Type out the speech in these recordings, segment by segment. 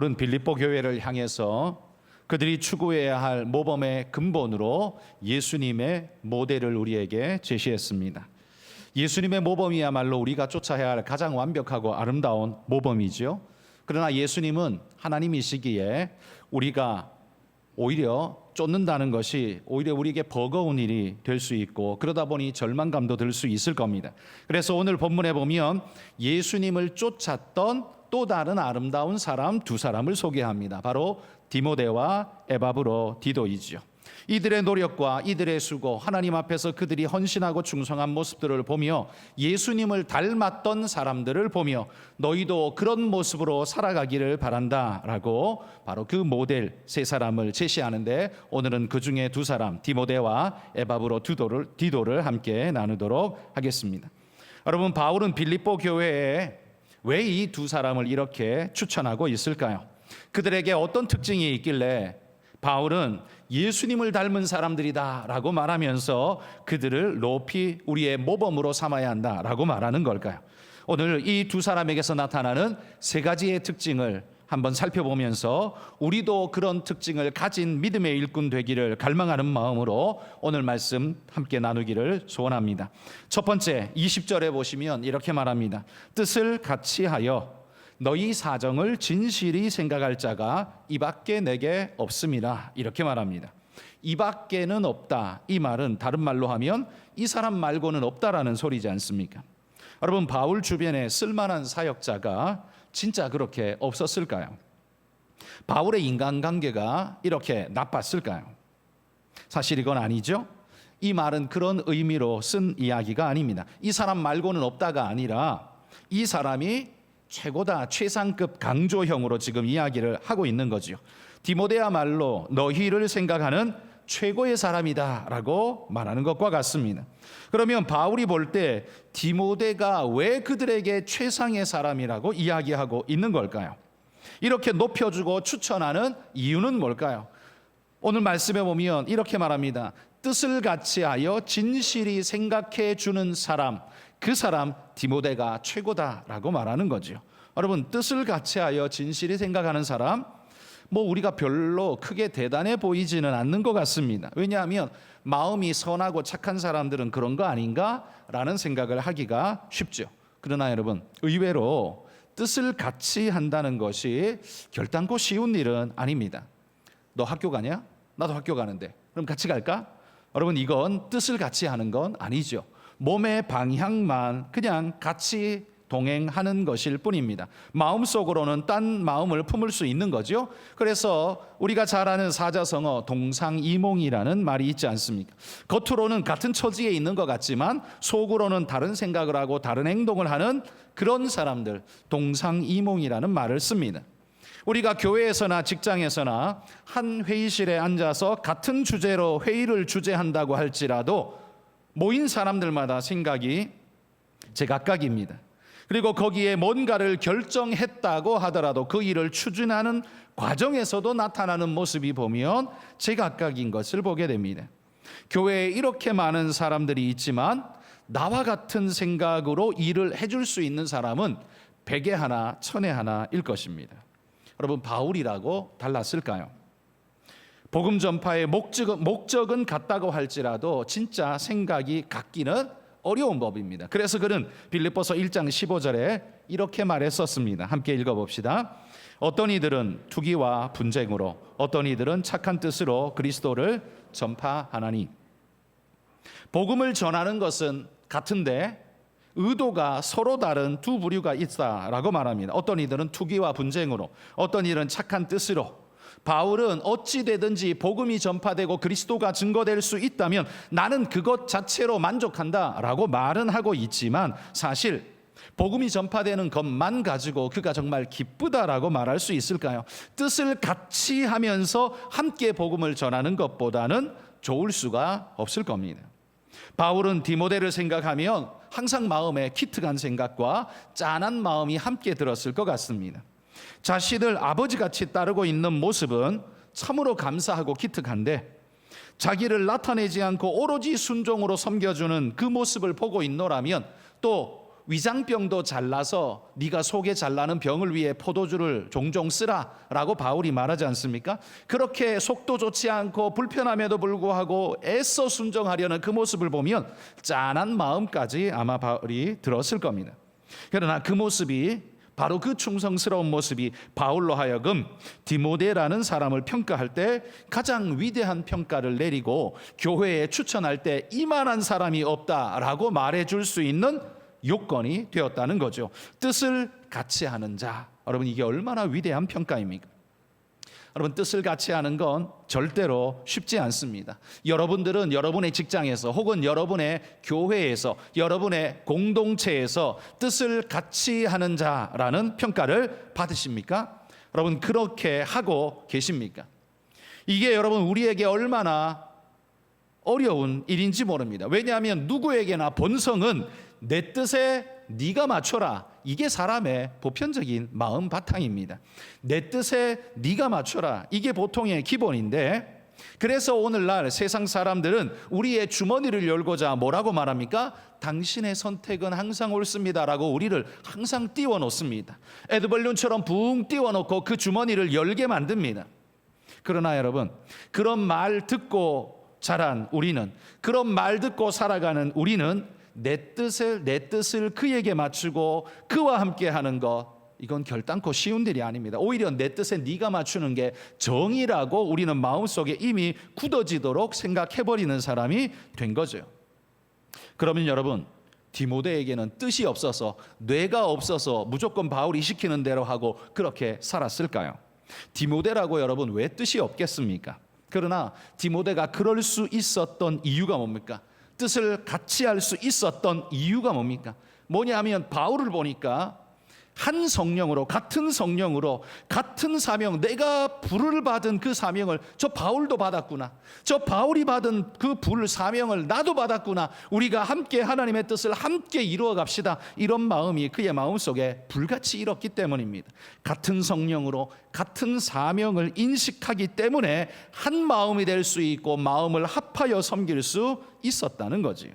바울은 빌립보 교회를 향해서 그들이 추구해야 할 모범의 근본으로 예수님의 모델을 우리에게 제시했습니다. 예수님의 모범이야말로 우리가 쫓아야 할 가장 완벽하고 아름다운 모범이죠. 그러나 예수님은 하나님이시기에 우리가 오히려 쫓는다는 것이 오히려 우리에게 버거운 일이 될 수 있고, 그러다 보니 절망감도 들 수 있을 겁니다. 그래서 오늘 본문에 보면 예수님을 쫓았던 또 다른 아름다운 사람 두 사람을 소개합니다. 바로 디모데와 에바브로디도이지요. 이들의 노력과 이들의 수고, 하나님 앞에서 그들이 헌신하고 충성한 모습들을 보며 예수님을 닮았던 사람들을 보며 너희도 그런 모습으로 살아가기를 바란다라고 바로 그 모델 세 사람을 제시하는데, 오늘은 그 중에 두 사람 디모데와 에바브로디도를 함께 나누도록 하겠습니다. 여러분, 바울은 빌립보 교회에 왜 이 두 사람을 이렇게 추천하고 있을까요? 그들에게 어떤 특징이 있길래 바울은 예수님을 닮은 사람들이다 라고 말하면서 그들을 높이 우리의 모범으로 삼아야 한다라고 말하는 걸까요? 오늘 이 두 사람에게서 나타나는 세 가지의 특징을 한번 살펴보면서 우리도 그런 특징을 가진 믿음의 일꾼 되기를 갈망하는 마음으로 오늘 말씀 함께 나누기를 소원합니다. 첫 번째 20절에 보시면 이렇게 말합니다. 뜻을 같이 하여 너희 사정을 진실히 생각할 자가 이밖에 내게 없음이라, 이렇게 말합니다. 이밖에는 없다, 이 말은 다른 말로 하면 이 사람 말고는 없다라는 소리지 않습니까? 여러분, 바울 주변에 쓸만한 사역자가 진짜 그렇게 없었을까요? 바울의 인간관계가 이렇게 나빴을까요? 사실 이건 아니죠. 이 말은 그런 의미로 쓴 이야기가 아닙니다. 이 사람 말고는 없다가 아니라 이 사람이 최고다, 최상급 강조형으로 지금 이야기를 하고 있는 거죠. 디모데야말로 너희를 생각하는 최고의 사람이다 라고 말하는 것과 같습니다. 그러면 바울이 볼 때 디모데가 왜 그들에게 최상의 사람이라고 이야기하고 있는 걸까요? 이렇게 높여주고 추천하는 이유는 뭘까요? 오늘 말씀에 보면 이렇게 말합니다. 뜻을 같이 하여 진실히 생각해 주는 사람, 그 사람 디모데가 최고다라고 말하는 거죠. 여러분, 뜻을 같이 하여 진실히 생각하는 사람, 우리가 별로 크게 대단해 보이지는 않는 것 같습니다. 왜냐하면 마음이 선하고 착한 사람들은 그런 거 아닌가라는 생각을 하기가 쉽죠. 그러나 여러분, 의외로 뜻을 같이 한다는 것이 결단코 쉬운 일은 아닙니다. 너 학교 가냐? 나도 학교 가는데 그럼 같이 갈까? 여러분, 이건 뜻을 같이 하는 건 아니죠. 몸의 방향만 그냥 같이 동행하는 것일 뿐입니다. 마음속으로는 딴 마음을 품을 수 있는 거죠. 그래서 우리가 잘 아는 사자성어 동상이몽이라는 말이 있지 않습니까? 겉으로는 같은 처지에 있는 것 같지만 속으로는 다른 생각을 하고 다른 행동을 하는 그런 사람들, 동상이몽이라는 말을 씁니다. 우리가 교회에서나 직장에서나 한 회의실에 앉아서 같은 주제로 회의를 주재한다고 할지라도 모인 사람들마다 생각이 제각각입니다. 그리고 거기에 뭔가를 결정했다고 하더라도 그 일을 추진하는 과정에서도 나타나는 모습이 보면 제각각인 것을 보게 됩니다. 교회에 이렇게 많은 사람들이 있지만 나와 같은 생각으로 일을 해줄 수 있는 사람은 100에 하나, 1000에 하나일 것입니다. 여러분, 바울이라고 달랐을까요? 복음 전파의 목적은 같다고 할지라도 진짜 생각이 같기는 어려운 법입니다. 그래서 그는 빌립보서 1장 15절에 이렇게 말했었습니다. 함께 읽어봅시다. 어떤 이들은 투기와 분쟁으로, 어떤 이들은 착한 뜻으로 그리스도를 전파하나니. 복음을 전하는 것은 같은데 의도가 서로 다른 두 부류가 있다라고 말합니다. 어떤 이들은 투기와 분쟁으로, 어떤 이들은 착한 뜻으로. 바울은 어찌 되든지 복음이 전파되고 그리스도가 증거될 수 있다면 나는 그것 자체로 만족한다라고 말은 하고 있지만, 사실 복음이 전파되는 것만 가지고 그가 정말 기쁘다라고 말할 수 있을까요? 뜻을 같이 하면서 함께 복음을 전하는 것보다는 좋을 수가 없을 겁니다. 바울은 디모데를 생각하면 항상 마음에 기특한 생각과 짠한 마음이 함께 들었을 것 같습니다. 자신을 아버지같이 따르고 있는 모습은 참으로 감사하고 기특한데, 자기를 나타내지 않고 오로지 순종으로 섬겨주는 그 모습을 보고 있노라면 또 위장병도 잘나서 네가 속에 잘나는 병을 위해 포도주를 종종 쓰라라고 바울이 말하지 않습니까? 그렇게 속도 좋지 않고 불편함에도 불구하고 애써 순종하려는 그 모습을 보면 짠한 마음까지 아마 바울이 들었을 겁니다. 그러나 그 모습이, 바로 그 충성스러운 모습이 바울로 하여금 디모데라는 사람을 평가할 때 가장 위대한 평가를 내리고 교회에 추천할 때 이만한 사람이 없다라고 말해줄 수 있는 요건이 되었다는 거죠. 뜻을 같이 하는 자. 여러분, 이게 얼마나 위대한 평가입니까? 여러분, 뜻을 같이 하는 건 절대로 쉽지 않습니다. 여러분들은 여러분의 직장에서 혹은 여러분의 교회에서, 여러분의 공동체에서 뜻을 같이 하는 자라는 평가를 받으십니까? 여러분, 그렇게 하고 계십니까? 이게 여러분 우리에게 얼마나 어려운 일인지 모릅니다. 왜냐하면 누구에게나 본성은 내 뜻에 네가 맞춰라, 이게 사람의 보편적인 마음 바탕입니다. 내 뜻에 네가 맞춰라, 이게 보통의 기본인데, 그래서 오늘날 세상 사람들은 우리의 주머니를 열고자 뭐라고 말합니까? 당신의 선택은 항상 옳습니다라고 우리를 항상 띄워놓습니다. 에드벌룬처럼 붕 띄워놓고 그 주머니를 열게 만듭니다. 그러나 여러분, 그런 말 듣고 자란 우리는, 그런 말 듣고 살아가는 우리는 내 뜻을 그에게 맞추고 그와 함께 하는 것, 이건 결단코 쉬운 일이 아닙니다. 오히려 내 뜻에 네가 맞추는 게 정의라고 우리는 마음속에 이미 굳어지도록 생각해버리는 사람이 된 거죠. 그러면 여러분, 디모데에게는 뜻이 없어서, 뇌가 없어서 무조건 바울이 시키는 대로 하고 그렇게 살았을까요? 디모데라고 여러분 왜 뜻이 없겠습니까? 그러나 디모데가 그럴 수 있었던 이유가 뭡니까? 뜻을 같이 할 수 있었던 이유가 뭡니까? 뭐냐 하면 바울을 보니까 한 성령으로, 같은 성령으로, 같은 사명, 내가 불을 받은 그 사명을 저 바울도 받았구나, 저 바울이 받은 그 불 사명을 나도 받았구나, 우리가 함께 하나님의 뜻을 함께 이루어 갑시다, 이런 마음이 그의 마음속에 불같이 일었기 때문입니다. 같은 성령으로 같은 사명을 인식하기 때문에 한 마음이 될 수 있고 마음을 합하여 섬길 수 있었다는 거지요.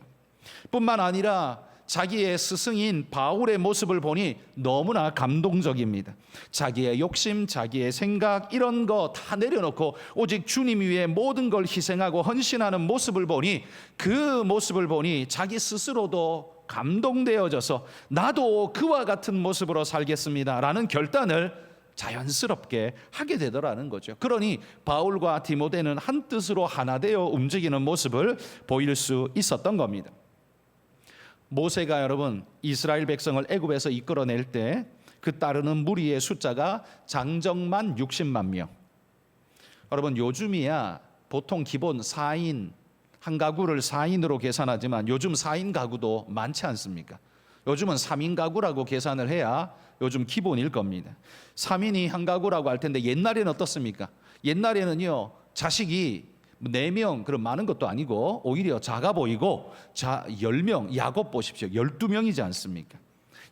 뿐만 아니라 자기의 스승인 바울의 모습을 보니 너무나 감동적입니다. 자기의 욕심, 자기의 생각, 이런 거 다 내려놓고 오직 주님 위해 모든 걸 희생하고 헌신하는 모습을 보니, 그 모습을 보니 자기 스스로도 감동되어져서 나도 그와 같은 모습으로 살겠습니다 라는 결단을 자연스럽게 하게 되더라는 거죠. 그러니 바울과 디모데는 한 뜻으로 하나 되어 움직이는 모습을 보일 수 있었던 겁니다. 모세가 여러분 이스라엘 백성을 애굽에서 이끌어낼 때 그 따르는 무리의 숫자가 장정만 60만 명. 여러분 요즘이야 보통 기본 4인, 한 가구를 4인으로 계산하지만 요즘 4인 가구도 많지 않습니까? 요즘은 3인 가구라고 계산을 해야 요즘 기본일 겁니다. 3인이 한 가구라고 할 텐데 옛날에는 어떻습니까? 옛날에는요 자식이 4명, 그럼 많은 것도 아니고 오히려 작아 보이고, 10명, 야곱 보십시오. 12명이지 않습니까?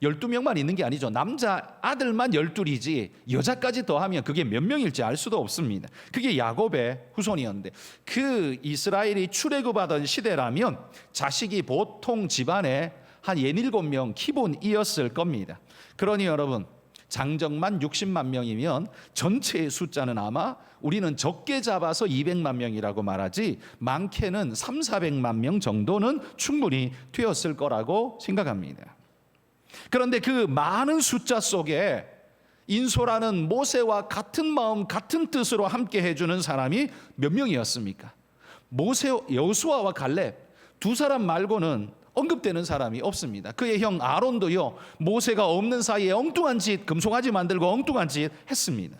12명만 있는 게 아니죠. 남자 아들만 12이지 여자까지 더하면 그게 몇 명일지 알 수도 없습니다. 그게 야곱의 후손이었는데, 그 이스라엘이 출애굽하던 시대라면 자식이 보통 집안에 한 67명 기본이었을 겁니다. 그러니 여러분 장정만 60만 명이면 전체의 숫자는 아마 우리는 적게 잡아서 200만 명이라고 말하지 많게는 300~400만 명 정도는 충분히 되었을 거라고 생각합니다. 그런데 그 많은 숫자 속에 인솔하는 모세와 같은 마음 같은 뜻으로 함께 해주는 사람이 몇 명이었습니까? 모세, 여호수아와 갈렙 두 사람 말고는 언급되는 사람이 없습니다. 그의 형 아론도요 모세가 없는 사이에 엉뚱한 짓, 금송아지 만들고 엉뚱한 짓 했습니다.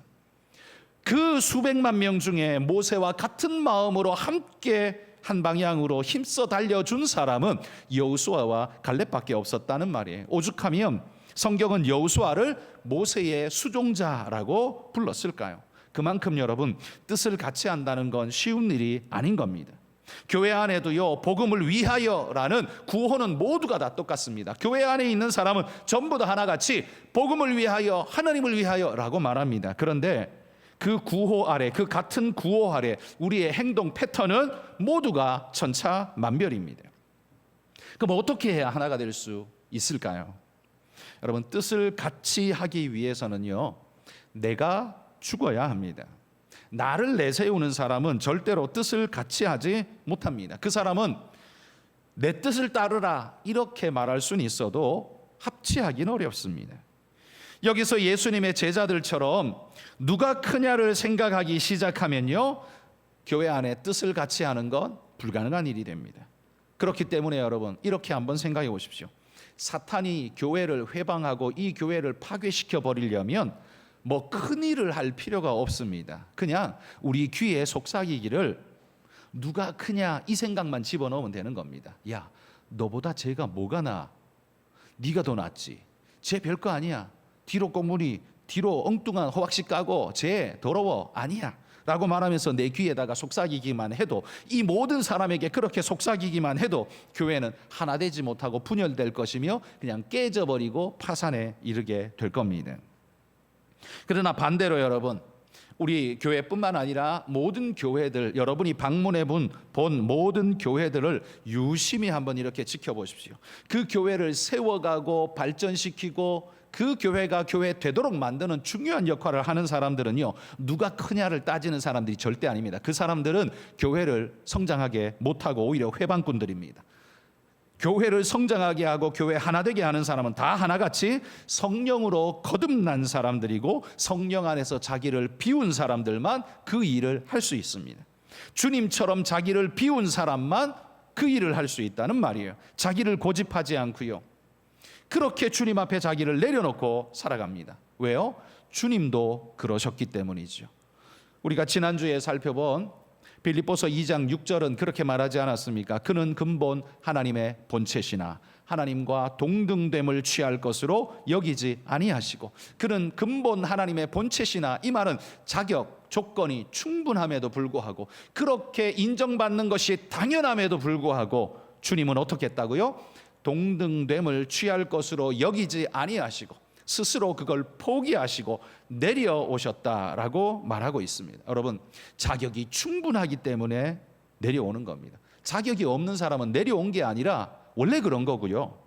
그 수백만 명 중에 모세와 같은 마음으로 함께 한 방향으로 힘써 달려준 사람은 여호수아와 갈렙밖에 없었다는 말이에요. 오죽하면 성경은 여호수아를 모세의 수종자라고 불렀을까요? 그만큼 여러분 뜻을 같이 한다는 건 쉬운 일이 아닌 겁니다. 교회 안에도요 복음을 위하여라는 구호는 모두가 다 똑같습니다. 교회 안에 있는 사람은 전부 다 하나같이 복음을 위하여, 하나님을 위하여라고 말합니다. 그런데 그 구호 아래, 그 같은 구호 아래 우리의 행동 패턴은 모두가 천차만별입니다. 그럼 어떻게 해야 하나가 될 수 있을까요? 여러분, 뜻을 같이 하기 위해서는요, 내가 죽어야 합니다. 나를 내세우는 사람은 절대로 뜻을 같이 하지 못합니다. 그 사람은 내 뜻을 따르라 이렇게 말할 수는 있어도 합치하기는 어렵습니다. 여기서 예수님의 제자들처럼 누가 크냐를 생각하기 시작하면요, 교회 안에 뜻을 같이 하는 건 불가능한 일이 됩니다. 그렇기 때문에 여러분, 이렇게 한번 생각해 보십시오. 사탄이 교회를 회방하고 이 교회를 파괴시켜 버리려면 뭐 큰 일을 할 필요가 없습니다. 그냥 우리 귀에 속삭이기를 누가 크냐 이 생각만 집어넣으면 되는 겁니다. 야, 너보다 쟤가 뭐가 나? 네가 더 낫지. 쟤 별거 아니야. 뒤로 꼬무니, 뒤로 엉뚱한 호박씨 까고 쟤 더러워. 아니야 라고 말하면서 내 귀에다가 속삭이기만 해도, 이 모든 사람에게 그렇게 속삭이기만 해도 교회는 하나 되지 못하고 분열될 것이며 그냥 깨져버리고 파산에 이르게 될 겁니다. 그러나 반대로 여러분, 우리 교회뿐만 아니라 모든 교회들, 여러분이 방문해 본 모든 교회들을 유심히 한번 이렇게 지켜보십시오. 그 교회를 세워가고 발전시키고 그 교회가 교회 되도록 만드는 중요한 역할을 하는 사람들은요, 누가 크냐를 따지는 사람들이 절대 아닙니다. 그 사람들은 교회를 성장하게 못하고 오히려 회방꾼들입니다. 교회를 성장하게 하고 교회 하나 되게 하는 사람은 다 하나같이 성령으로 거듭난 사람들이고 성령 안에서 자기를 비운 사람들만 그 일을 할 수 있습니다. 주님처럼 자기를 비운 사람만 그 일을 할 수 있다는 말이에요. 자기를 고집하지 않고요, 그렇게 주님 앞에 자기를 내려놓고 살아갑니다. 왜요? 주님도 그러셨기 때문이죠. 우리가 지난주에 살펴본 빌립보서 2장 6절은 그렇게 말하지 않았습니까? 그는 근본 하나님의 본체시나 하나님과 동등됨을 취할 것으로 여기지 아니하시고, 그는 근본 하나님의 본체시나, 이 말은 자격, 조건이 충분함에도 불구하고, 그렇게 인정받는 것이 당연함에도 불구하고 주님은 어떻게 했다고요? 동등됨을 취할 것으로 여기지 아니하시고 스스로 그걸 포기하시고 내려오셨다라고 말하고 있습니다. 여러분, 자격이 충분하기 때문에 내려오는 겁니다. 자격이 없는 사람은 내려온 게 아니라 원래 그런 거고요,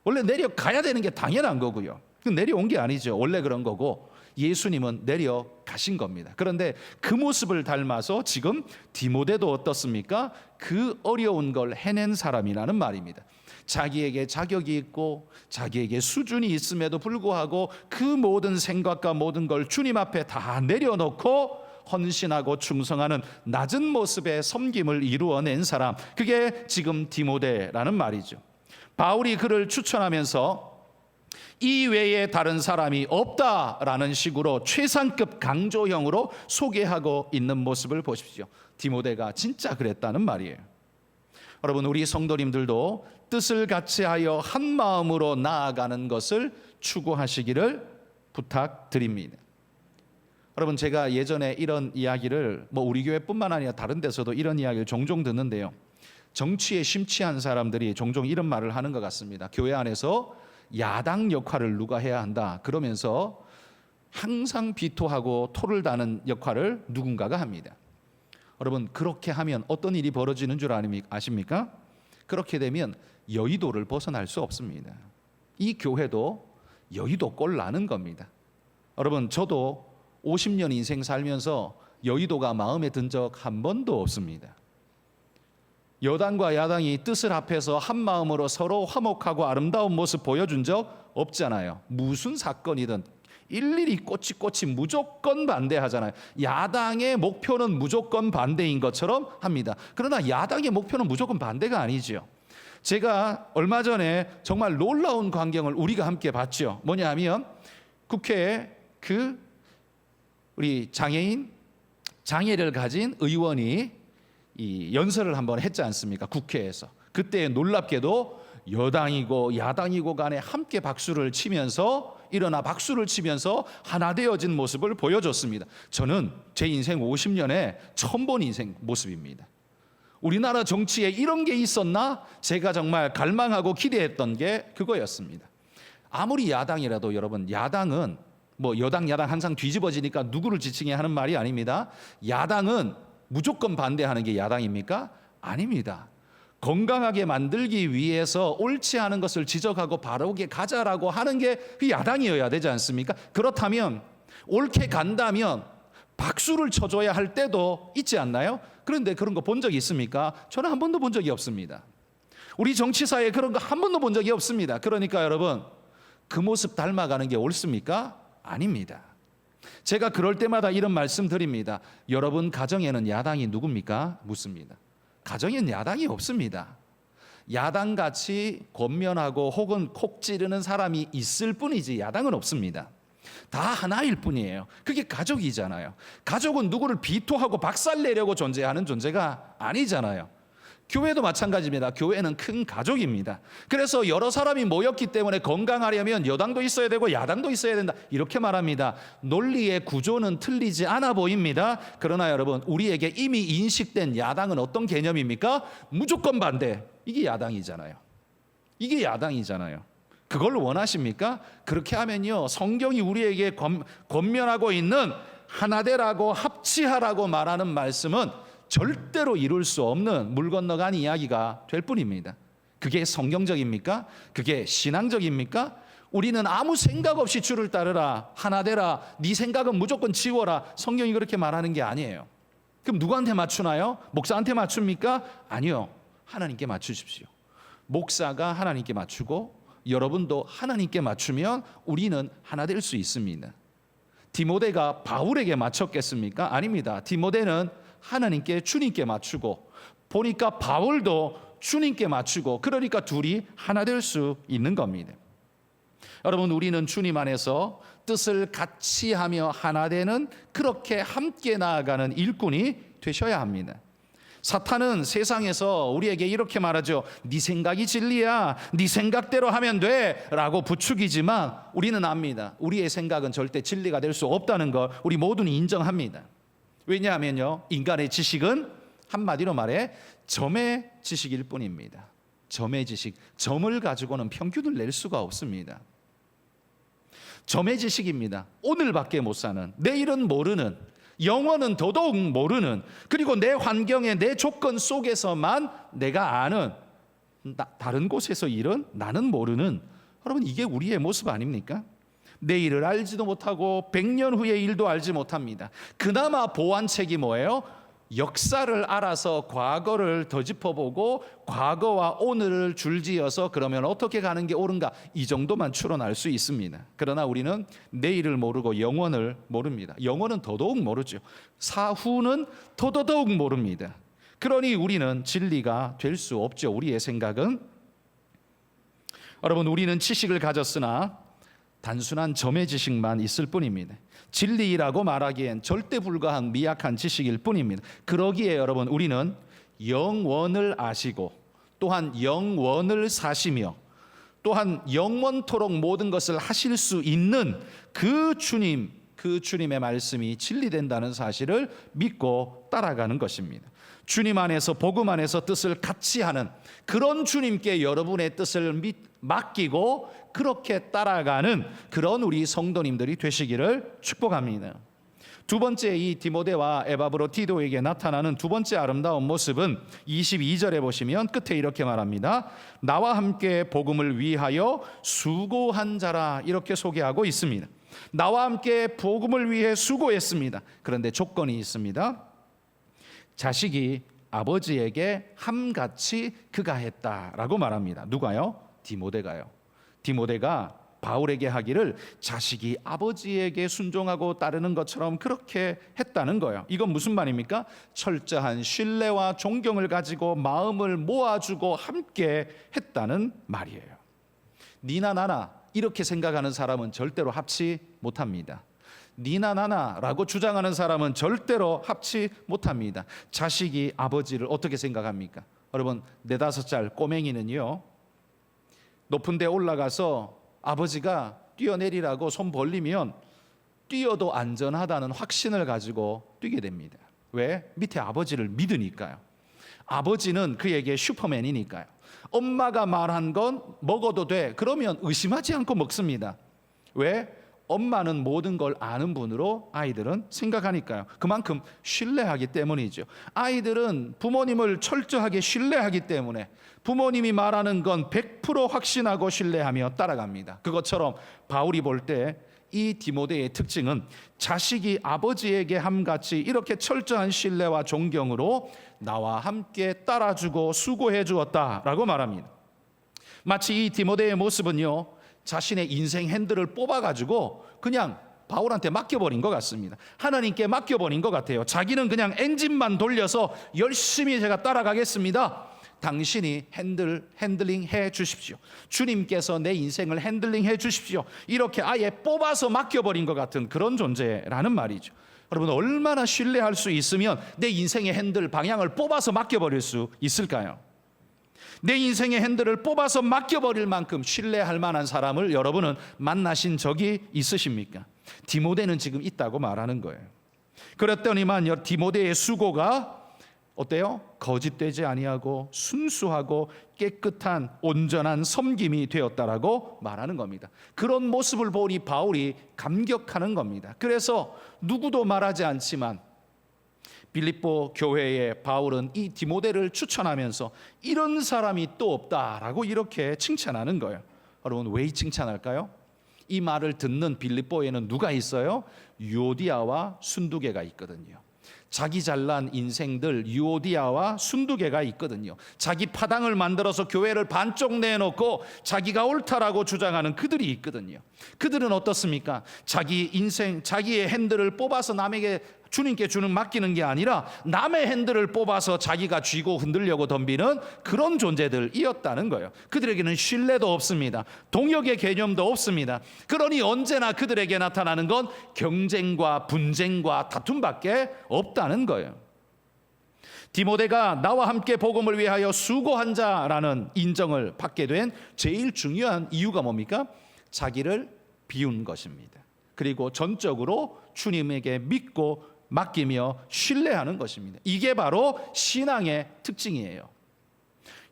원래 내려가야 되는 게 당연한 거고요, 내려온 게 아니죠. 원래 그런 거고 예수님은 내려가신 겁니다. 그런데 그 모습을 닮아서 지금 디모데도 어떻습니까? 그 어려운 걸 해낸 사람이라는 말입니다. 자기에게 자격이 있고 자기에게 수준이 있음에도 불구하고 그 모든 생각과 모든 걸 주님 앞에 다 내려놓고 헌신하고 충성하는 낮은 모습의 섬김을 이루어낸 사람, 그게 지금 디모데라는 말이죠. 바울이 그를 추천하면서 이 외에 다른 사람이 없다라는 식으로 최상급 강조형으로 소개하고 있는 모습을 보십시오. 디모데가 진짜 그랬다는 말이에요. 여러분, 우리 성도님들도 뜻을 같이 하여 한 마음으로 나아가는 것을 추구하시기를 부탁드립니다. 여러분, 제가 예전에 이런 이야기를 우리 교회뿐만 아니라 다른 데서도 이런 이야기를 종종 듣는데요, 정치에 심취한 사람들이 종종 이런 말을 하는 것 같습니다. 교회 안에서 야당 역할을 누가 해야 한다 그러면서 항상 비토하고 토를 다는 역할을 누군가가 합니다. 여러분, 그렇게 하면 어떤 일이 벌어지는 줄 아십니까? 그렇게 되면 여의도를 벗어날 수 없습니다. 이 교회도 여의도 꼴 나는 겁니다. 여러분, 저도 50년 인생 살면서 여의도가 마음에 든 적 한 번도 없습니다. 여당과 야당이 뜻을 합해서 한 마음으로 서로 화목하고 아름다운 모습 보여준 적 없잖아요. 무슨 사건이든 일일이 꼬치꼬치 무조건 반대하잖아요. 야당의 목표는 무조건 반대인 것처럼 합니다. 그러나 야당의 목표는 무조건 반대가 아니죠. 제가 얼마 전에 정말 놀라운 광경을 우리가 함께 봤죠. 뭐냐 하면 국회에 우리 장애를 가진 의원이 이 연설을 한번 했지 않습니까? 국회에서. 그때 놀랍게도 여당이고 야당이고 간에 함께 박수를 치면서 일어나 박수를 치면서 하나 되어진 모습을 보여줬습니다. 저는 제 인생 50년에 처음 본 인생 모습입니다. 우리나라 정치에 이런 게 있었나? 제가 정말 갈망하고 기대했던 게 그거였습니다. 아무리 야당이라도 여러분, 야당은 여당 야당 항상 뒤집어지니까 누구를 지칭해야 하는 말이 아닙니다. 야당은 무조건 반대하는 게 야당입니까? 아닙니다. 건강하게 만들기 위해서 옳지 않은 것을 지적하고 바르게 가자라고 하는 게 그 야당이어야 되지 않습니까? 그렇다면 옳게 간다면 박수를 쳐줘야 할 때도 있지 않나요? 그런데 그런 거 본 적이 있습니까? 저는 한 번도 본 적이 없습니다. 우리 정치사에 그런 거 한 번도 본 적이 없습니다. 그러니까 여러분, 그 모습 닮아가는 게 옳습니까? 아닙니다. 제가 그럴 때마다 이런 말씀 드립니다. 여러분 가정에는 야당이 누굽니까? 묻습니다. 가정엔 야당이 없습니다. 야당같이 권면하고 혹은 콕 찌르는 사람이 있을 뿐이지 야당은 없습니다. 다 하나일 뿐이에요. 그게 가족이잖아요. 가족은 누구를 비토하고 박살내려고 존재하는 존재가 아니잖아요. 교회도 마찬가지입니다. 교회는 큰 가족입니다. 그래서 여러 사람이 모였기 때문에 건강하려면 여당도 있어야 되고 야당도 있어야 된다, 이렇게 말합니다. 논리의 구조는 틀리지 않아 보입니다. 그러나 여러분, 우리에게 이미 인식된 야당은 어떤 개념입니까? 무조건 반대. 이게 야당이잖아요. 이게 야당이잖아요. 그걸 원하십니까? 그렇게 하면요, 성경이 우리에게 권면하고 있는 하나되라고 합치하라고 말하는 말씀은 절대로 이룰 수 없는 물 건너간 이야기가 될 뿐입니다. 그게 성경적입니까? 그게 신앙적입니까? 우리는 아무 생각 없이 주를 따르라, 하나되라, 네 생각은 무조건 지워라, 성경이 그렇게 말하는 게 아니에요. 그럼 누구한테 맞추나요? 목사한테 맞춥니까? 아니요, 하나님께 맞추십시오. 목사가 하나님께 맞추고 여러분도 하나님께 맞추면 우리는 하나 될 수 있습니다. 디모데가 바울에게 맞췄겠습니까? 아닙니다. 디모데는 하나님께, 주님께 맞추고, 보니까 바울도 주님께 맞추고, 그러니까 둘이 하나 될 수 있는 겁니다. 여러분, 우리는 주님 안에서 뜻을 같이 하며 하나 되는, 그렇게 함께 나아가는 일꾼이 되셔야 합니다. 사탄은 세상에서 우리에게 이렇게 말하죠. 네 생각이 진리야, 네 생각대로 하면 돼 라고 부추기지만 우리는 압니다. 우리의 생각은 절대 진리가 될 수 없다는 걸 우리 모두는 인정합니다. 왜냐하면요, 인간의 지식은 한마디로 말해 점의 지식일 뿐입니다. 점의 지식, 점을 가지고는 평균을 낼 수가 없습니다. 점의 지식입니다. 오늘밖에 못 사는, 내일은 모르는, 영원은 더더욱 모르는, 그리고 내 환경에, 내 조건 속에서만 내가 아는, 다른 곳에서 일은 나는 모르는, 여러분, 이게 우리의 모습 아닙니까? 내일을 알지도 못하고 100년 후의 일도 알지 못합니다. 그나마 보완책이 뭐예요? 역사를 알아서 과거를 더 짚어보고 과거와 오늘을 줄지어서 그러면 어떻게 가는 게 옳은가, 이 정도만 추론할 수 있습니다. 그러나 우리는 내일을 모르고 영원을 모릅니다. 영원은 더더욱 모르죠. 사후는 더더욱 모릅니다. 그러니 우리는 진리가 될 수 없죠. 우리의 생각은. 여러분, 우리는 지식을 가졌으나 단순한 점의 지식만 있을 뿐입니다. 진리라고 말하기엔 절대 불가한 미약한 지식일 뿐입니다. 그러기에 여러분, 우리는 영원을 아시고 또한 영원을 사시며 또한 영원토록 모든 것을 하실 수 있는 그 주님, 그 주님의 말씀이 진리된다는 사실을 믿고 따라가는 것입니다. 주님 안에서, 복음 안에서 뜻을 같이 하는 그런 주님께 여러분의 뜻을 맡기고 그렇게 따라가는 그런 우리 성도님들이 되시기를 축복합니다. 두 번째, 이 디모데와 에바브로 디도에게 나타나는 두 번째 아름다운 모습은 22절에 보시면 끝에 이렇게 말합니다. 나와 함께 복음을 위하여 수고한 자라, 이렇게 소개하고 있습니다. 나와 함께 복음을 위해 수고했습니다. 그런데 조건이 있습니다. 자식이 아버지에게 함같이 그가 했다라고 말합니다. 누가요? 디모데가요. 디모데가 바울에게 하기를 자식이 아버지에게 순종하고 따르는 것처럼 그렇게 했다는 거예요. 이건 무슨 말입니까? 철저한 신뢰와 존경을 가지고 마음을 모아주고 함께 했다는 말이에요. 니나 나나 이렇게 생각하는 사람은 절대로 합치 못합니다. 니나 나나라고 주장하는 사람은 절대로 합치 못합니다. 자식이 아버지를 어떻게 생각합니까? 여러분, 4-5살 꼬맹이는요, 높은 데 올라가서 아버지가 뛰어내리라고 손 벌리면 뛰어도 안전하다는 확신을 가지고 뛰게 됩니다. 왜? 밑에 아버지를 믿으니까요. 아버지는 그에게 슈퍼맨이니까요. 엄마가 말한 건 먹어도 돼, 그러면 의심하지 않고 먹습니다. 왜? 엄마는 모든 걸 아는 분으로 아이들은 생각하니까요. 그만큼 신뢰하기 때문이죠. 아이들은 부모님을 철저하게 신뢰하기 때문에 부모님이 말하는 건 100% 확신하고 신뢰하며 따라갑니다. 그것처럼 바울이 볼 때 이 디모데의 특징은 자식이 아버지에게 함같이 이렇게 철저한 신뢰와 존경으로 나와 함께 따라주고 수고해 주었다라고 말합니다. 마치 이 디모데의 모습은요, 자신의 인생 핸들을 뽑아가지고 그냥 바울한테 맡겨버린 것 같습니다. 하나님께 맡겨버린 것 같아요. 자기는 그냥 엔진만 돌려서 열심히 제가 따라가겠습니다. 당신이 핸들링 해 주십시오. 주님께서 내 인생을 핸들링 해 주십시오. 이렇게 아예 뽑아서 맡겨버린 것 같은 그런 존재라는 말이죠. 여러분, 얼마나 신뢰할 수 있으면 내 인생의 핸들 방향을 뽑아서 맡겨버릴 수 있을까요? 내 인생의 핸들을 뽑아서 맡겨버릴 만큼 신뢰할 만한 사람을 여러분은 만나신 적이 있으십니까? 디모데는 지금 있다고 말하는 거예요. 그랬더니만 디모데의 수고가 어때요? 거짓되지 아니하고 순수하고 깨끗한 온전한 섬김이 되었다라고 말하는 겁니다. 그런 모습을 보니 바울이 감격하는 겁니다. 그래서 누구도 말하지 않지만 빌립보 교회에 바울은 이 디모데를 추천하면서 이런 사람이 또 없다라고 이렇게 칭찬하는 거예요. 여러분, 왜 칭찬할까요? 이 말을 듣는 빌립보에는 누가 있어요? 유오디아와 순두개가 있거든요. 자기 잘난 인생들 유오디아와 순두개가 있거든요. 자기 파당을 만들어서 교회를 반쪽 내놓고 자기가 옳다라고 주장하는 그들이 있거든요. 그들은 어떻습니까? 자기 인생, 자기의 핸들을 뽑아서 남에게 주님께 맡기는 게 아니라 남의 핸들을 뽑아서 자기가 쥐고 흔들려고 덤비는 그런 존재들이었다는 거예요. 그들에게는 신뢰도 없습니다. 동역의 개념도 없습니다. 그러니 언제나 그들에게 나타나는 건 경쟁과 분쟁과 다툼밖에 없다는 거예요. 디모데가 나와 함께 복음을 위하여 수고한 자라는 인정을 받게 된 제일 중요한 이유가 뭡니까? 자기를 비운 것입니다. 그리고 전적으로 주님에게 믿고 맡기며 신뢰하는 것입니다. 이게 바로 신앙의 특징이에요.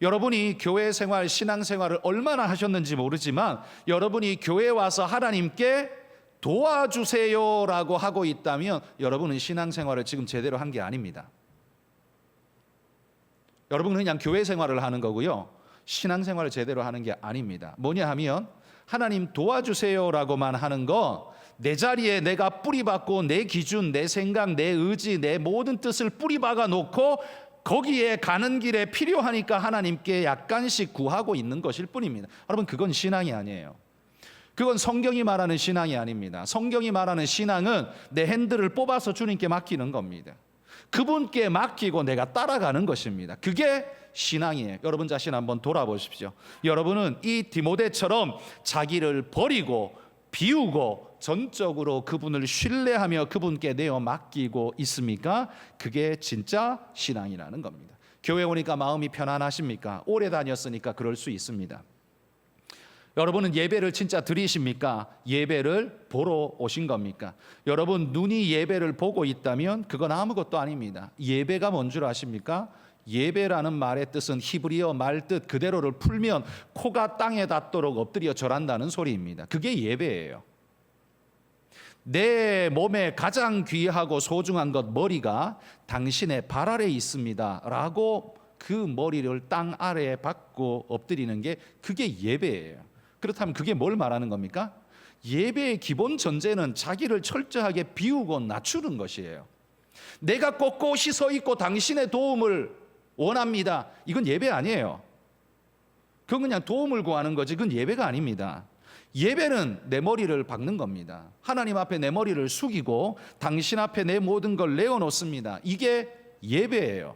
여러분이 교회 생활, 신앙 생활을 얼마나 하셨는지 모르지만 여러분이 교회에 와서 하나님께 도와주세요라고 하고 있다면 여러분은 신앙 생활을 지금 제대로 한 게 아닙니다. 여러분은 그냥 교회 생활을 하는 거고요. 신앙 생활을 제대로 하는 게 아닙니다. 뭐냐 하면 하나님 도와주세요라고만 하는 거, 내 자리에 내가 뿌리박고 내 기준, 내 생각, 내 의지, 내 모든 뜻을 뿌리박아 놓고 거기에 가는 길에 필요하니까 하나님께 약간씩 구하고 있는 것일 뿐입니다. 여러분, 그건 신앙이 아니에요. 그건 성경이 말하는 신앙이 아닙니다. 성경이 말하는 신앙은 내 핸들을 뽑아서 주님께 맡기는 겁니다. 그분께 맡기고 내가 따라가는 것입니다. 그게 신앙이에요. 여러분 자신 한번 돌아보십시오. 여러분은 이 디모데처럼 자기를 버리고 비우고 전적으로 그분을 신뢰하며 그분께 내어 맡기고 있습니까? 그게 진짜 신앙이라는 겁니다. 교회 오니까 마음이 편안하십니까? 오래 다녔으니까 그럴 수 있습니다. 여러분은 예배를 진짜 드리십니까? 예배를 보러 오신 겁니까? 여러분 눈이 예배를 보고 있다면 그건 아무것도 아닙니다. 예배가 뭔 줄 아십니까? 예배라는 말의 뜻은 히브리어 말 뜻 그대로를 풀면 코가 땅에 닿도록 엎드려 절한다는 소리입니다. 그게 예배예요. 내 몸에 가장 귀하고 소중한 것 머리가 당신의 발 아래에 있습니다 라고 그 머리를 땅 아래에 박고 엎드리는 게 그게 예배예요. 그렇다면 그게 뭘 말하는 겁니까? 예배의 기본 전제는 자기를 철저하게 비우고 낮추는 것이에요. 내가 꼿꼿이 서 있고 당신의 도움을 원합니다. 이건 예배 아니에요. 그건 그냥 도움을 구하는 거지. 그건 예배가 아닙니다. 예배는 내 머리를 박는 겁니다. 하나님 앞에 내 머리를 숙이고 당신 앞에 내 모든 걸 내어놓습니다. 이게 예배예요.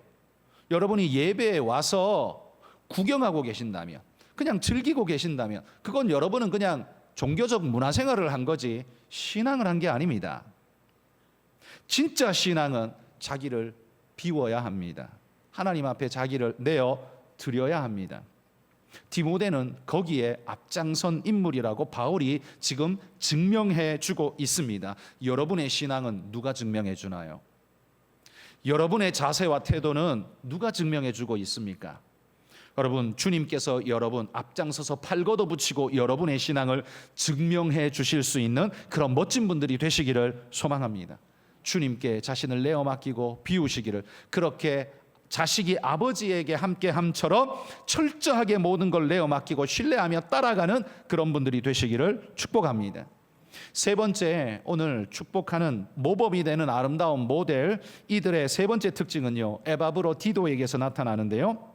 여러분이 예배에 와서 구경하고 계신다면, 그냥 즐기고 계신다면 그건 여러분은 그냥 종교적 문화생활을 한 거지 신앙을 한 게 아닙니다. 진짜 신앙은 자기를 비워야 합니다. 하나님 앞에 자기를 내어 드려야 합니다. 디모데는 거기에 앞장선 인물이라고 바울이 지금 증명해 주고 있습니다. 여러분의 신앙은 누가 증명해 주나요? 여러분의 자세와 태도는 누가 증명해 주고 있습니까? 여러분, 주님께서 여러분 앞장서서 팔 걷어붙이고 여러분의 신앙을 증명해 주실 수 있는 그런 멋진 분들이 되시기를 소망합니다. 주님께 자신을 내어 맡기고 비우시기를, 그렇게 자식이 아버지에게 함께함처럼 철저하게 모든 걸 내어 맡기고 신뢰하며 따라가는 그런 분들이 되시기를 축복합니다. 세 번째, 오늘 축복하는 모범이 되는 아름다운 모델, 이들의 세 번째 특징은요, 에바브로디도에게서 나타나는데요,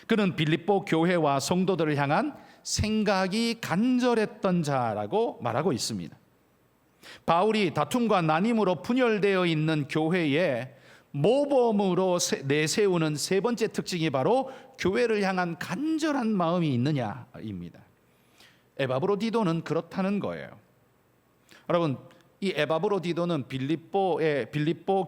그는 빌립보 교회와 성도들을 향한 생각이 간절했던 자라고 말하고 있습니다. 바울이 다툼과 나님으로 분열되어 있는 교회에 모범으로 내세우는 세 번째 특징이 바로 교회를 향한 간절한 마음이 있느냐입니다. 에바브로디도는 그렇다는 거예요. 여러분, 이 에바브로디도는 빌립보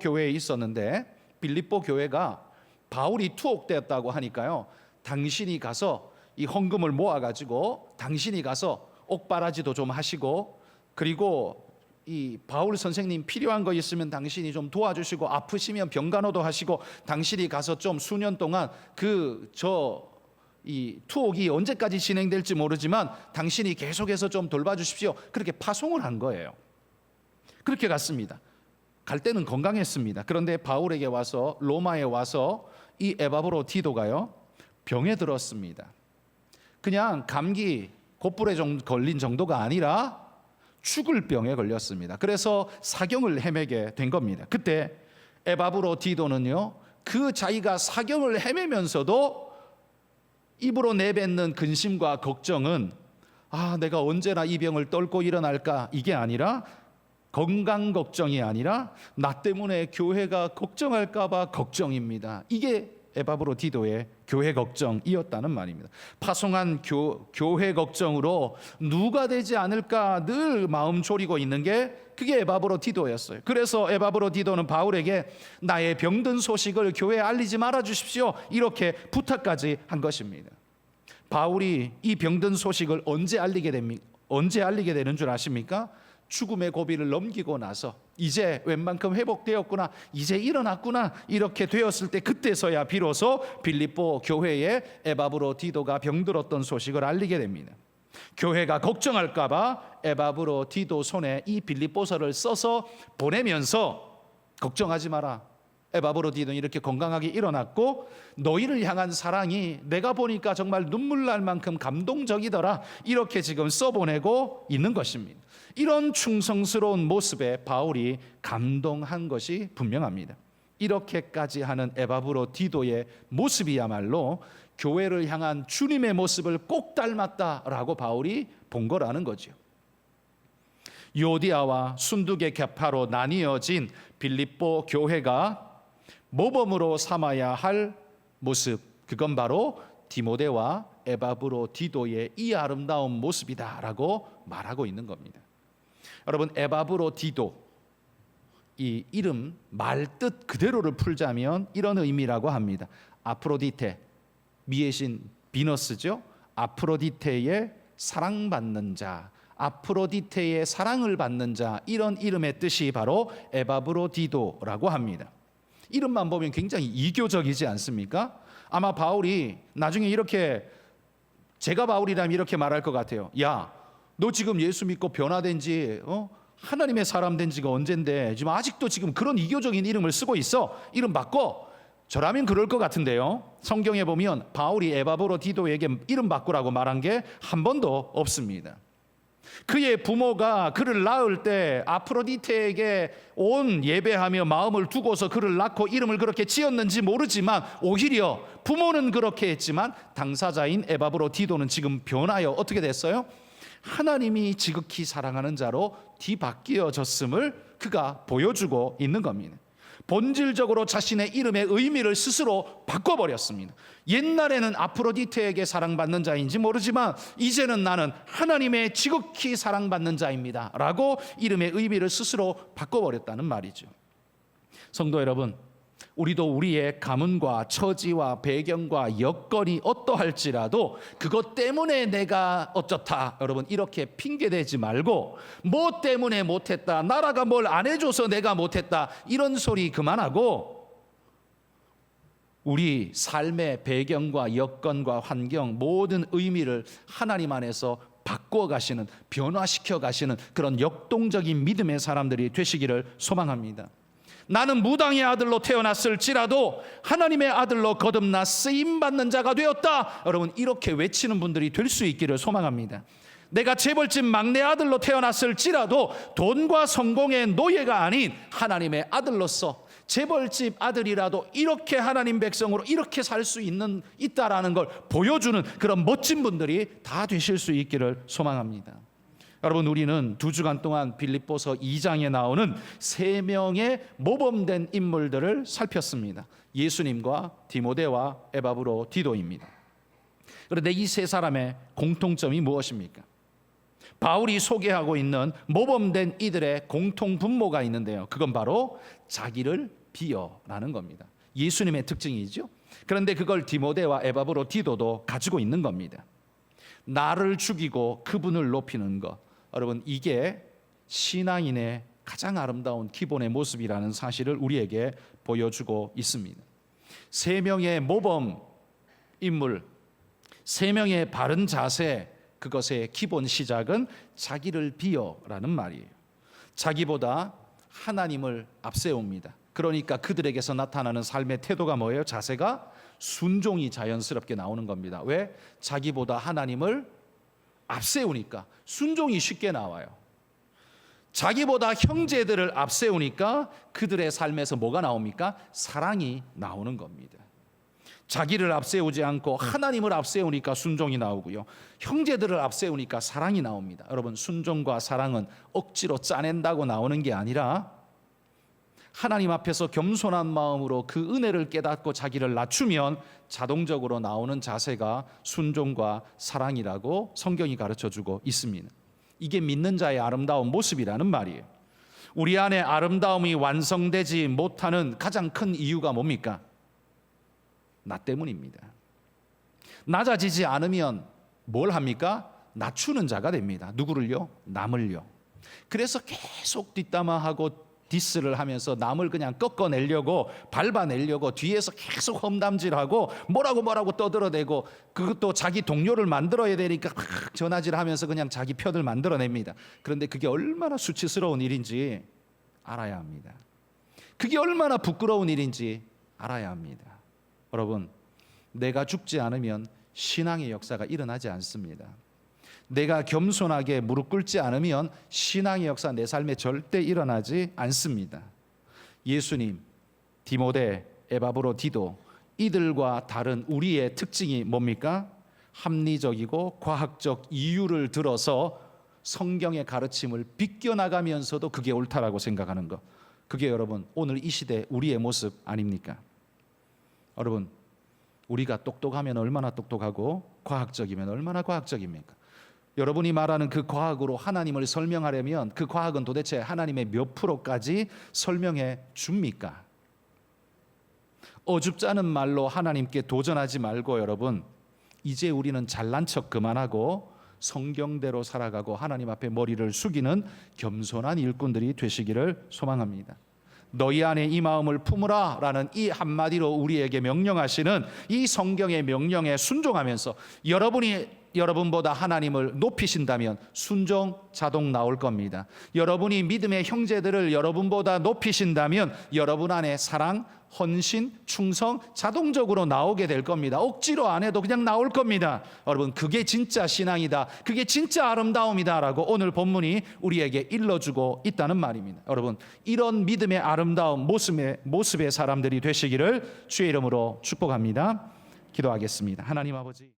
교회에 있었는데, 빌립보 교회가 바울이 투옥되었다고 하니까요, 당신이 가서 이 헌금을 모아가지고 당신이 가서 옥바라지도 좀 하시고, 그리고 이 바울 선생님 필요한 거 있으면 당신이 좀 도와주시고, 아프시면 병간호도 하시고, 당신이 가서 좀 수년 동안 이 투옥이 언제까지 진행될지 모르지만 당신이 계속해서 좀 돌봐주십시오. 그렇게 파송을 한 거예요. 그렇게 갔습니다. 갈 때는 건강했습니다. 그런데 바울에게 와서, 로마에 와서 이 에바브로디도가요, 병에 들었습니다. 그냥 감기 곧불에 걸린 정도가 아니라 죽을 병에 걸렸습니다. 그래서 사경을 헤매게 된 겁니다. 그때 에바브로디도는요, 그 자기가 사경을 헤매면서도 입으로 내뱉는 근심과 걱정은, 내가 언제나 이 병을 떨고 일어날까, 이게 아니라, 건강 걱정이 아니라 나 때문에 교회가 걱정할까 봐 걱정입니다. 이게 에바브로디도의 교회 걱정이었다는 말입니다. 파송한 교회 걱정으로 누가 되지 않을까 늘 마음 졸이고 있는 게 그게 에바브로디도였어요. 그래서 에바브로디도는 바울에게 나의 병든 소식을 교회에 알리지 말아 주십시오, 이렇게 부탁까지 한 것입니다. 바울이 이 병든 소식을 언제 알리게 되는 줄 아십니까? 죽음의 고비를 넘기고 나서 이제 웬만큼 회복되었구나, 이제 일어났구나, 이렇게 되었을 때, 그때서야 비로소 빌립보 교회에 에바브로디도가 병들었던 소식을 알리게 됩니다. 교회가 걱정할까 봐 에바브로디도 손에 이 빌립보서를 써서 보내면서, 걱정하지 마라, 에바브로디도는 이렇게 건강하게 일어났고 너희를 향한 사랑이 내가 보니까 정말 눈물 날 만큼 감동적이더라, 이렇게 지금 써보내고 있는 것입니다. 이런 충성스러운 모습에 바울이 감동한 것이 분명합니다. 이렇게까지 하는 에바브로디도의 모습이야말로 교회를 향한 주님의 모습을 꼭 닮았다라고 바울이 본 거라는 거죠. 유오디아와 순두계 갸파로 나뉘어진 빌립보 교회가 모범으로 삼아야 할 모습, 그건 바로 디모데와 에바브로디도의 이 아름다운 모습이다라고 말하고 있는 겁니다. 여러분, 에바브로디도, 이 이름 말뜻 그대로를 풀자면 이런 의미라고 합니다. 아프로디테, 미의 신 비너스죠. 아프로디테의 사랑받는 자, 아프로디테의 사랑을 받는 자, 이런 이름의 뜻이 바로 에바브로디도라고 합니다. 이름만 보면 굉장히 이교적이지 않습니까? 아마 바울이 나중에 이렇게, 제가 바울이라면 이렇게 말할 것 같아요. 야, 너 지금 예수 믿고 변화된 지 하나님의 사람 된 지가 언젠데 지금 아직도 지금 그런 이교적인 이름을 쓰고 있어, 이름 바꿔. 저라면 그럴 것 같은데요, 성경에 보면 바울이 에바브로디도에게 이름 바꾸라고 말한 게 한 번도 없습니다. 그의 부모가 그를 낳을 때 아프로디테에게 온 예배하며 마음을 두고서 그를 낳고 이름을 그렇게 지었는지 모르지만, 오히려 부모는 그렇게 했지만 당사자인 에바브로디도는 지금 변하여 어떻게 됐어요? 하나님이 지극히 사랑하는 자로 뒤바뀌어졌음을 그가 보여주고 있는 겁니다. 본질적으로 자신의 이름의 의미를 스스로 바꿔버렸습니다. 옛날에는 아프로디테에게 사랑받는 자인지 모르지만 이제는 나는 하나님의 지극히 사랑받는 자입니다 라고 이름의 의미를 스스로 바꿔버렸다는 말이죠. 성도 여러분, 우리도 우리의 가문과 처지와 배경과 여건이 어떠할지라도 그것 때문에 내가 어쩌다, 여러분, 이렇게 핑계대지 말고, 뭐 때문에 못했다, 나라가 뭘 안 해줘서 내가 못했다, 이런 소리 그만하고 우리 삶의 배경과 여건과 환경 모든 의미를 하나님 안에서 바꾸어 가시는, 변화시켜 가시는 그런 역동적인 믿음의 사람들이 되시기를 소망합니다. 나는 무당의 아들로 태어났을지라도 하나님의 아들로 거듭나 쓰임받는 자가 되었다. 여러분, 이렇게 외치는 분들이 될 수 있기를 소망합니다. 내가 재벌집 막내 아들로 태어났을지라도 돈과 성공의 노예가 아닌 하나님의 아들로서 재벌집 아들이라도 이렇게 하나님 백성으로 이렇게 살 수 있다라는 걸 보여주는 그런 멋진 분들이 다 되실 수 있기를 소망합니다. 여러분, 우리는 2주간 동안 빌립보서 2장에 나오는 3명의 모범된 인물들을 살폈습니다. 예수님과 디모데와 에바브로 디도입니다. 그런데 이 세 사람의 공통점이 무엇입니까? 바울이 소개하고 있는 모범된 이들의 공통 분모가 있는데요. 그건 바로 자기를 비어라는 겁니다. 예수님의 특징이죠. 그런데 그걸 디모데와 에바브로 디도도 가지고 있는 겁니다. 나를 죽이고 그분을 높이는 것. 여러분, 이게 신앙인의 가장 아름다운 기본의 모습이라는 사실을 우리에게 보여주고 있습니다. 3명의 모범 인물, 3명의 바른 자세, 그것의 기본 시작은 자기를 비어라는 말이에요. 자기보다 하나님을 앞세웁니다. 그러니까 그들에게서 나타나는 삶의 태도가 뭐예요? 자세가 순종이 자연스럽게 나오는 겁니다. 왜? 자기보다 하나님을 앞세우니까 순종이 쉽게 나와요. 자기보다 형제들을 앞세우니까 그들의 삶에서 뭐가 나옵니까? 사랑이 나오는 겁니다. 자기를 앞세우지 않고 하나님을 앞세우니까 순종이 나오고요, 형제들을 앞세우니까 사랑이 나옵니다. 여러분, 순종과 사랑은 억지로 짜낸다고 나오는 게 아니라 하나님 앞에서 겸손한 마음으로 그 은혜를 깨닫고 자기를 낮추면 자동적으로 나오는 자세가 순종과 사랑이라고 성경이 가르쳐주고 있습니다. 이게 믿는 자의 아름다운 모습이라는 말이에요. 우리 안에 아름다움이 완성되지 못하는 가장 큰 이유가 뭡니까? 나 때문입니다. 낮아지지 않으면 뭘 합니까? 낮추는 자가 됩니다. 누구를요? 남을요. 그래서 계속 뒷담화하고 디스를 하면서 남을 그냥 꺾어내려고, 밟아내려고 뒤에서 계속 험담질하고 뭐라고 떠들어대고, 그것도 자기 동료를 만들어야 되니까 막 전화질하면서 그냥 자기 편을 만들어냅니다. 그런데 그게 얼마나 수치스러운 일인지 알아야 합니다. 그게 얼마나 부끄러운 일인지 알아야 합니다. 여러분, 내가 죽지 않으면 신앙의 역사가 일어나지 않습니다. 내가 겸손하게 무릎 꿇지 않으면 신앙의 역사 내 삶에 절대 일어나지 않습니다. 예수님, 디모데, 에바브로 디도, 이들과 다른 우리의 특징이 뭡니까? 합리적이고 과학적 이유를 들어서 성경의 가르침을 비껴나가면서도 그게 옳다라고 생각하는 것. 그게 여러분 오늘 이 시대 우리의 모습 아닙니까? 여러분, 우리가 똑똑하면 얼마나 똑똑하고 과학적이면 얼마나 과학적입니까? 여러분이 말하는 그 과학으로 하나님을 설명하려면 그 과학은 도대체 하나님의 몇 프로까지 설명해 줍니까? 어줍잖은 말로 하나님께 도전하지 말고, 여러분, 이제 우리는 잘난 척 그만하고 성경대로 살아가고 하나님 앞에 머리를 숙이는 겸손한 일꾼들이 되시기를 소망합니다. 너희 안에 이 마음을 품으라 라는 이 한마디로 우리에게 명령하시는 이 성경의 명령에 순종하면서 여러분보다 하나님을 높이신다면 순종 자동 나올 겁니다. 여러분이 믿음의 형제들을 여러분보다 높이신다면 여러분 안에 사랑, 헌신, 충성 자동적으로 나오게 될 겁니다. 억지로 안 해도 그냥 나올 겁니다. 여러분, 그게 진짜 신앙이다, 그게 진짜 아름다움이다 라고 오늘 본문이 우리에게 일러주고 있다는 말입니다. 여러분, 이런 믿음의 아름다운 모습의 사람들이 되시기를 주의 이름으로 축복합니다. 기도하겠습니다. 하나님 아버지,